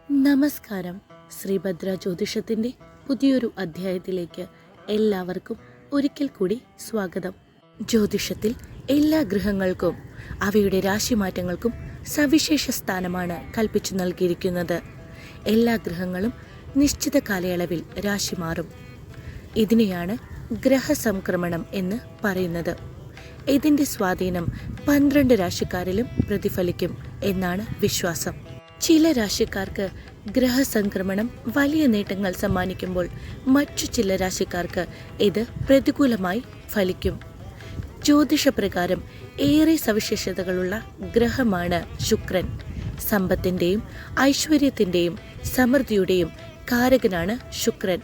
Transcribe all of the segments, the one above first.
നമസ്കാരം. ശ്രീഭദ്ര ജ്യോതിഷത്തിൻ്റെ പുതിയൊരു അധ്യായത്തിലേക്ക് എല്ലാവർക്കും ഒരിക്കൽ കൂടി സ്വാഗതം. ജ്യോതിഷത്തിൽ എല്ലാ ഗ്രഹങ്ങൾക്കും അവയുടെ രാശിമാറ്റങ്ങൾക്കും സവിശേഷ സ്ഥാനമാണ് കൽപ്പിച്ചു നൽകിയിരിക്കുന്നത്. എല്ലാ ഗ്രഹങ്ങളും നിശ്ചിത കാലയളവിൽ രാശി മാറും. ഇതിനെയാണ് ഗ്രഹസംക്രമണം എന്ന് പറയുന്നത്. ഇതിൻ്റെ സ്വാധീനം 12 രാശിക്കാരിലും പ്രതിഫലിക്കും എന്നാണ് വിശ്വാസം. ചില രാശിക്കാർക്ക് ഗ്രഹസംക്രമണം വലിയ നേട്ടങ്ങൾ സമ്മാനിക്കുമ്പോൾ മറ്റു ചില രാശിക്കാർക്ക് ഇത് പ്രതികൂലമായി ഫലിക്കും. ജ്യോതിഷപ്രകാരം ഏറെ സവിശേഷതകളുള്ള ഗ്രഹമാണ് ശുക്രൻ. സമ്പത്തിൻ്റെയും ഐശ്വര്യത്തിൻ്റെയും സമൃദ്ധിയുടെയും കാരകനാണ് ശുക്രൻ.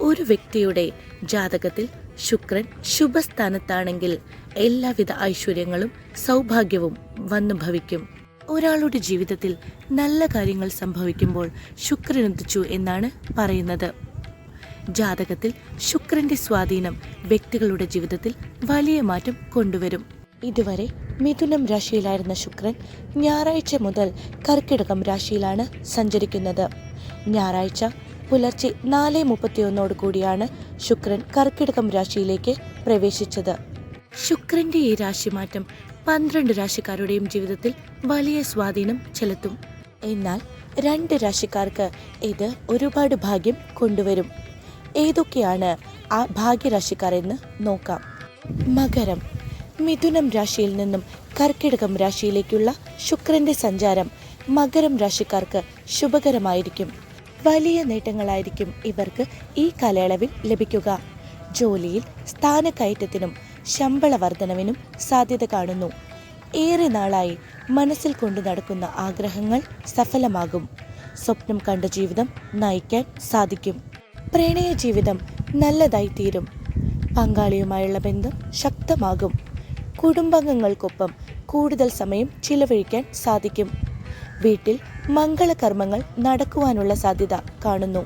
ഒരു വ്യക്തിയുടെ ജാതകത്തിൽ ശുക്രൻ ശുഭസ്ഥാനത്താണെങ്കിൽ എല്ലാവിധ ഐശ്വര്യങ്ങളും സൗഭാഗ്യവും വന്നു ഭവിക്കും. ഒരാളുടെ ജീവിതത്തിൽ നല്ല കാര്യങ്ങൾ സംഭവിക്കുമ്പോൾ ശുക്രൻ ഉദിച്ചു എന്നാണ് പറയുന്നത്. ജാതകത്തിൽ ശുക്രന്റെ സ്വാധീനം വ്യക്തികളുടെ ജീവിതത്തിൽ വലിയ മാറ്റം കൊണ്ടുവരും. ഇതുവരെ മിഥുനം രാശിയിലായിരുന്ന ശുക്രൻ ഞായറാഴ്ച മുതൽ കർക്കിടകം രാശിയിലാണ് സഞ്ചരിക്കുന്നത്. ഞായറാഴ്ച പുലർച്ചെ 4:31 കൂടിയാണ് ശുക്രൻ കർക്കിടകം രാശിയിലേക്ക് പ്രവേശിച്ചത്. ശുക്രന്റെ ഈ രാശിമാറ്റം 12 രാശിക്കാരുടെയും ജീവിതത്തിൽ വലിയ സ്വാധീനം ചെലുത്തും. എന്നാൽ 2 രാശിക്കാർക്ക് ഇത് ഒരുപാട് ഭാഗ്യം കൊണ്ടുവരും. ഏതൊക്കെയാണ് ആ ഭാഗ്യരാശിക്കാർ എന്ന് നോക്കാം. മകരം. മിഥുനം രാശിയിൽ നിന്നും കർക്കിടകം രാശിയിലേക്കുള്ള ശുക്രന്റെ സഞ്ചാരം മകരം രാശിക്കാർക്ക് ശുഭകരമായിരിക്കും. വലിയ നേട്ടങ്ങളായിരിക്കും ഇവർക്ക് ഈ കാലയളവിൽ ലഭിക്കുക. ജോലിയിൽ സ്ഥാനക്കയറ്റത്തിനും ശമ്പള വർധനവിനും സാധ്യത കാണുന്നു. ഏറെ നാളായി മനസ്സിൽ കൊണ്ടു നടക്കുന്ന ആഗ്രഹങ്ങൾ സഫലമാകും. സ്വപ്നം കണ്ട ജീവിതം നയിക്കാൻ സാധിക്കും. പ്രണയ ജീവിതം നല്ലതായി തീരും. പങ്കാളിയുമായുള്ള ബന്ധം ശക്തമാകും. കുടുംബാംഗങ്ങൾക്കൊപ്പം കൂടുതൽ സമയം ചിലവഴിക്കാൻ സാധിക്കും. വീട്ടിൽ മംഗളകർമ്മങ്ങൾ നടക്കുവാനുള്ള സാധ്യത കാണുന്നു.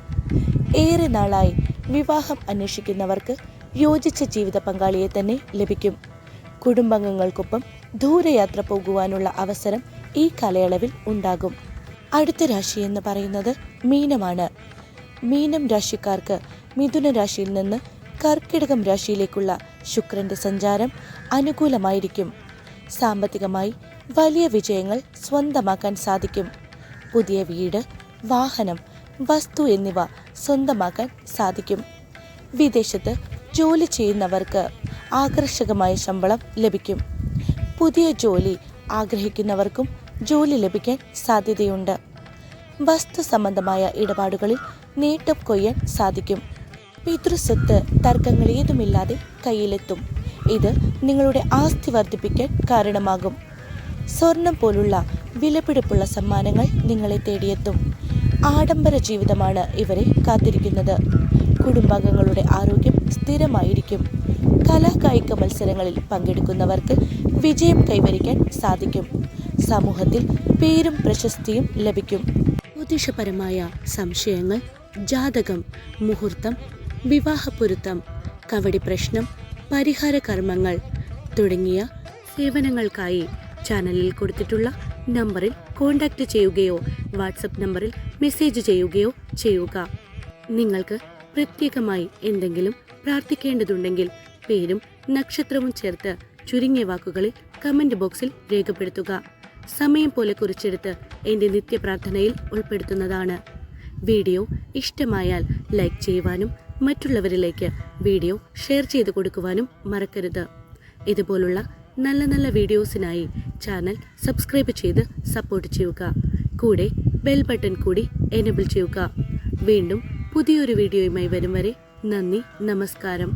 ഏറെ നാളായി വിവാഹം അന്വേഷിക്കുന്നവർക്ക് യോജിച്ച ജീവിത പങ്കാളിയെ തന്നെ ലഭിക്കും. കുടുംബാംഗങ്ങൾക്കൊപ്പം ദൂരയാത്ര പോകുവാനുള്ള അവസരം ഈ കാലയളവിൽ ഉണ്ടാകും. അടുത്ത രാശി എന്ന് പറയുന്നത് മീനമാണ്. മീനം രാശിക്കാർക്ക് മിഥുന രാശിയിൽ നിന്ന് കർക്കിടകം രാശിയിലേക്കുള്ള ശുക്രന്റെ സഞ്ചാരം അനുകൂലമായിരിക്കും. സാമ്പത്തികമായി വലിയ വിജയങ്ങൾ സ്വന്തമാക്കാൻ സാധിക്കും. പുതിയ വീട്, വാഹനം, വസ്തു എന്നിവ സ്വന്തമാക്കാൻ സാധിക്കും. വിദേശത്ത് ജോലി ചെയ്യുന്നവർക്ക് ആകർഷകമായ ശമ്പളം ലഭിക്കും. പുതിയ ജോലി ആഗ്രഹിക്കുന്നവർക്കും ജോലി ലഭിക്കാൻ സാധ്യതയുണ്ട്. വസ്തു സംബന്ധമായ ഇടപാടുകളിൽ നേട്ടം കൊയ്യാൻ സാധിക്കും. പിതൃസ്വത്ത് തർക്കങ്ങൾ ഏതുമില്ലാതെ കയ്യിലെത്തും. ഇത് നിങ്ങളുടെ ആസ്തി വർദ്ധിപ്പിക്കാൻ കാരണമാകും. സ്വർണം പോലുള്ള വിലപിടിപ്പുള്ള സമ്മാനങ്ങൾ നിങ്ങളെ തേടിയെത്തും. ആഡംബര ജീവിതമാണ് ഇവരെ കാത്തിരിക്കുന്നത്. കുടുംബാംഗങ്ങളുടെ ആരോഗ്യം സ്ഥിരമായിരിക്കും. കലാകായിക മത്സരങ്ങളിൽ പങ്കെടുക്കുന്നവർക്ക് വിജയം കൈവരിക്കാൻ സാധിക്കും. സമൂഹത്തിൽ പേരും പ്രശസ്തിയും ലഭിക്കും. ജ്യോതിഷപരമായ സംശയങ്ങൾ, ജാതകം, മുഹൂർത്തം, വിവാഹപ്പൊരുത്തം, കവടി പ്രശ്നം, പരിഹാര കർമ്മങ്ങൾ തുടങ്ങിയ സേവനങ്ങൾക്കായി ചാനലിൽ കൊടുത്തിട്ടുള്ള നമ്പറിൽ കോൺടാക്റ്റ് ചെയ്യുകയോ വാട്സപ്പ് നമ്പറിൽ മെസ്സേജ് ചെയ്യുകയോ ചെയ്യുക. നിങ്ങൾക്ക് പ്രത്യേകമായി എന്തെങ്കിലും പ്രാർത്ഥിക്കേണ്ടതുണ്ടെങ്കിൽ പേരും നക്ഷത്രവും ചേർത്ത് ചുരുങ്ങിയ വാക്കുകളിൽ കമൻറ്റ് ബോക്സിൽ രേഖപ്പെടുത്തുക. സമയം പോലെ കുറിച്ചെടുത്ത് എൻ്റെ നിത്യപ്രാർത്ഥനയിൽ ഉൾപ്പെടുത്തുന്നതാണ്. വീഡിയോ ഇഷ്ടമായാൽ ലൈക്ക് ചെയ്യുവാനും മറ്റുള്ളവരിലേക്ക് വീഡിയോ ഷെയർ ചെയ്ത് കൊടുക്കുവാനും മറക്കരുത്. ഇതുപോലുള്ള നല്ല നല്ല വീഡിയോസിനായി ചാനൽ സബ്സ്ക്രൈബ് ചെയ്ത് സപ്പോർട്ട് ചെയ്യുക. കൂടെ ബെൽ ബട്ടൺ കൂടി എനേബിൾ ചെയ്യുക. വീണ്ടും പുതിയൊരു വീഡിയോയുമായി വരും വരെ നന്ദി, നമസ്കാരം.